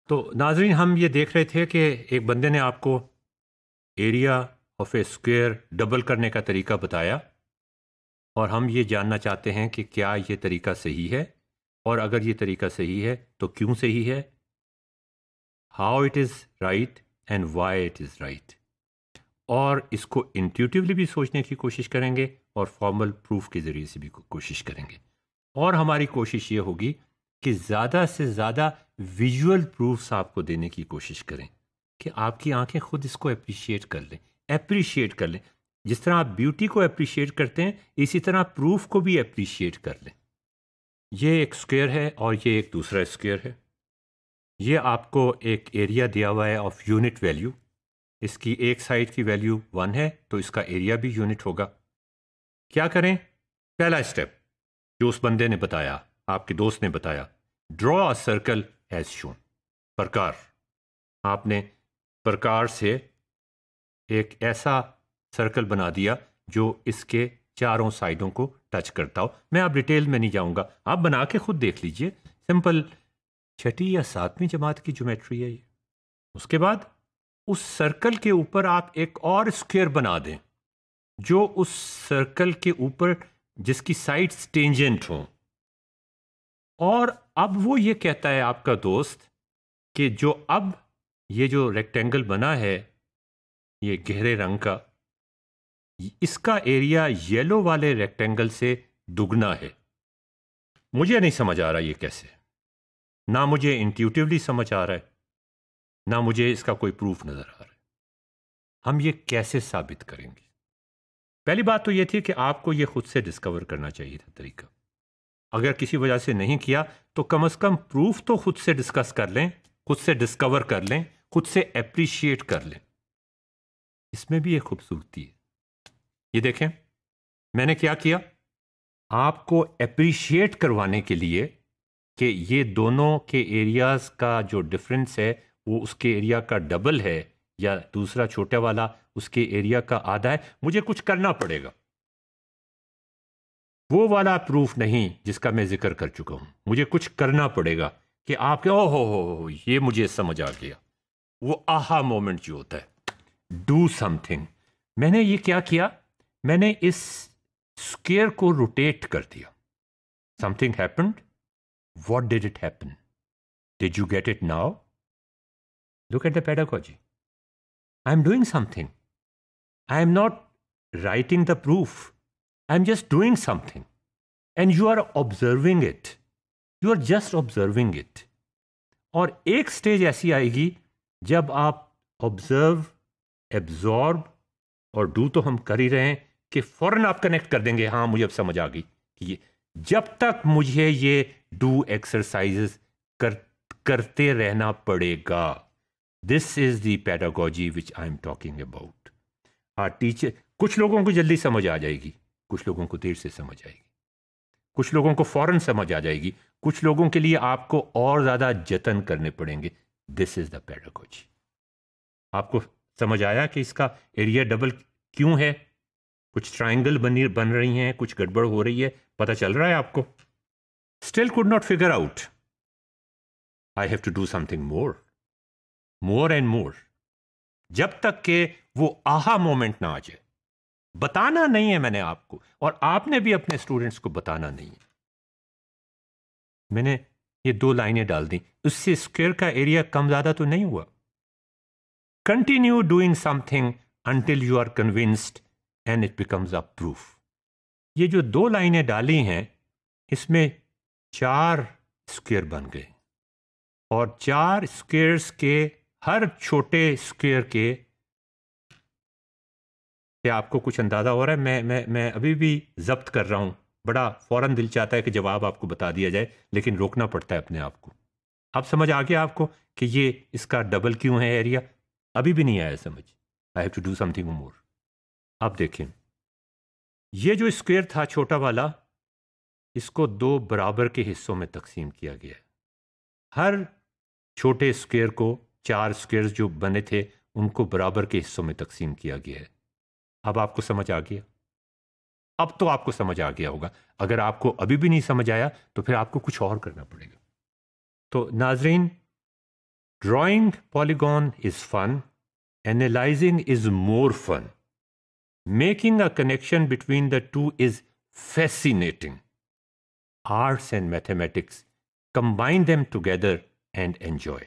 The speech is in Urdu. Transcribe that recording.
تو ناظرین، ہم یہ دیکھ رہے تھے کہ ایک بندے نے آپ کو area of a square double کرنے کا طریقہ بتایا، اور ہم یہ جاننا چاہتے ہیں کہ کیا یہ طریقہ صحیح ہے، اور اگر یہ طریقہ صحیح ہے تو کیوں صحیح ہے، how it is right and why it is right, اور اس کو انٹیوٹیولی بھی سوچنے کی کوشش کریں گے اور فارمل پروف کے ذریعے سے بھی کوشش کریں گے، اور ہماری کوشش یہ ہوگی کہ زیادہ سے زیادہ ویژول پروفس آپ کو دینے کی کوشش کریں کہ آپ کی آنکھیں خود اس کو اپریشیٹ کر لیں جس طرح آپ بیوٹی کو اپریشیٹ کرتے ہیں، اسی طرح پروف کو بھی اپریشیٹ کر لیں۔ یہ ایک اسکوئر ہے اور یہ ایک دوسرا اسکوئر ہے، یہ آپ کو ایک ایریا دیا ہوا ہے آف یونٹ ویلیو، اس کی ایک سائڈ کی ویلیو 1 ہے تو اس کا ایریا بھی یونٹ ہوگا۔ کیا کریں؟ پہلا اسٹیپ جو اس بندے نے بتایا، آپ کے دوست نے بتایا، ڈرا اے سرکل ایز شون، پرکار۔ آپ نے پرکار سے ایک ایسا سرکل بنا دیا جو اس کے چاروں سائڈوں کو ٹچ کرتا ہو۔ میں اب ڈیٹیل میں نہیں جاؤں گا، آپ بنا کے خود دیکھ لیجئے، سمپل 6 یا 7ویں جماعت کی جیومیٹری ہے یہ۔ اس کے بعد اس سرکل کے اوپر آپ ایک اور اسکوئر بنا دیں جو اس سرکل کے اوپر جس کی سائڈز ٹینجنٹ ہوں، اور اب وہ یہ کہتا ہے آپ کا دوست کہ اب یہ جو ریکٹینگل بنا ہے یہ گہرے رنگ کا، اس کا ایریا یلو والے ریکٹینگل سے دگنا ہے۔ مجھے نہیں سمجھ آ رہا یہ کیسے، نہ مجھے انٹیوٹیولی سمجھ آ رہا ہے، نہ مجھے اس کا کوئی پروف نظر آ رہا ہے۔ ہم یہ کیسے ثابت کریں گے؟ پہلی بات تو یہ تھی کہ آپ کو یہ خود سے ڈسکور کرنا چاہیے تھا طریقہ۔ اگر کسی وجہ سے نہیں کیا تو کم از کم پروف تو خود سے ڈسکس کر لیں، خود سے ڈسکور کر لیں، خود سے اپریشیٹ کر لیں۔ اس میں بھی ایک خوبصورتی ہے۔ یہ دیکھیں میں نے کیا کیا، آپ کو اپریشیٹ کروانے کے لیے کہ یہ دونوں کے ایریاز کا جو ڈفرنس ہے وہ اس کے ایریا کا ڈبل ہے یا دوسرا چھوٹا والا اس کے ایریا کا آدھا ہے، مجھے کچھ کرنا پڑے گا۔ وہ والا پروف نہیں جس کا میں ذکر کر چکا ہوں، مجھے کچھ کرنا پڑے گا کہ آپ کے او ہو یہ مجھے سمجھ آ گیا، وہ آہا مومنٹ جو ہوتا ہے، ڈو سم تھنگ۔ میں نے یہ کیا کیا، میں نے اس اسکوئر کو روٹیٹ کر دیا۔ Something happened. What did it happen? Did you get it now? Look at the pedagogy. I am doing something, I am not writing the proof. I'm just doing something. And you are observing it. You are just observing it. اور ایک سٹیج ایسی آئے گی جب آپ observe, absorb اور do تو ہم کر ہی رہے ہیں کہ فوراً آپ کنیکٹ کر دیں گے، ہاں مجھے اب سمجھ آ گئی کہ یہ جب تک مجھے یہ do exercises کرتے رہنا پڑے گا۔ This is the pedagogy which I'm talking about. Teacher, کچھ لوگوں کو جلدی سمجھ آ جائے گی، کچھ لوگوں کو دیر سے سمجھ آئے گی، کچھ لوگوں کو فوراً سمجھ آ جائے گی، کچھ لوگوں کے لیے آپ کو اور زیادہ جتن کرنے پڑیں گے۔ دس از دا پیڈاگوجی۔ آپ کو سمجھ آیا کہ اس کا ایریا ڈبل کیوں ہے؟ کچھ ٹرائنگل بن رہی ہیں، کچھ گڑبڑ ہو رہی ہے، پتہ چل رہا ہے آپ کو؟ Still could not figure out. I have to do something more and more, جب تک کہ وہ آہا مومنٹ نہ آ جائے۔ بتانا نہیں ہے میں نے آپ کو، اور آپ نے بھی اپنے اسٹوڈنٹس کو بتانا نہیں ہے۔ میں نے یہ 2 لائنیں ڈال دیں، اس سے اسکوئر کا ایریا کم زیادہ تو نہیں ہوا۔ Continue doing something until you are convinced and it becomes a proof. یہ جو 2 لائنیں ڈالی ہیں اس میں 4 اسکوئر بن گئے، اور 4 اسکوئرس کے ہر چھوٹے اسکوئر کے آپ کو کچھ اندازہ ہو رہا ہے؟ میں ابھی بھی ضبط کر رہا ہوں، بڑا فوراً دل چاہتا ہے کہ جواب آپ کو بتا دیا جائے، لیکن روکنا پڑتا ہے اپنے آپ کو۔ اب سمجھ آ گیا آپ کو کہ یہ اس کا ڈبل کیوں ہے ایریا؟ ابھی بھی نہیں آیا سمجھ؟ I have to do something more. اب دیکھیں، یہ جو اسکوئر تھا چھوٹا والا، اس کو 2 برابر کے حصوں میں تقسیم کیا گیا ہے۔ ہر چھوٹے اسکوئر کو 4 اسکوئرز جو بنے تھے ان کو برابر کے حصوں میں تقسیم کیا گیا ہے۔ اب آپ کو سمجھ آ گیا؟ اب تو آپ کو سمجھ آ گیا ہوگا۔ اگر آپ کو ابھی بھی نہیں سمجھ آیا تو پھر آپ کو کچھ اور کرنا پڑے گا۔ تو ناظرین، Drawing polygon is fun. Analyzing is more fun. Making a connection between the two is fascinating. Arts and mathematics, combine them together and enjoy.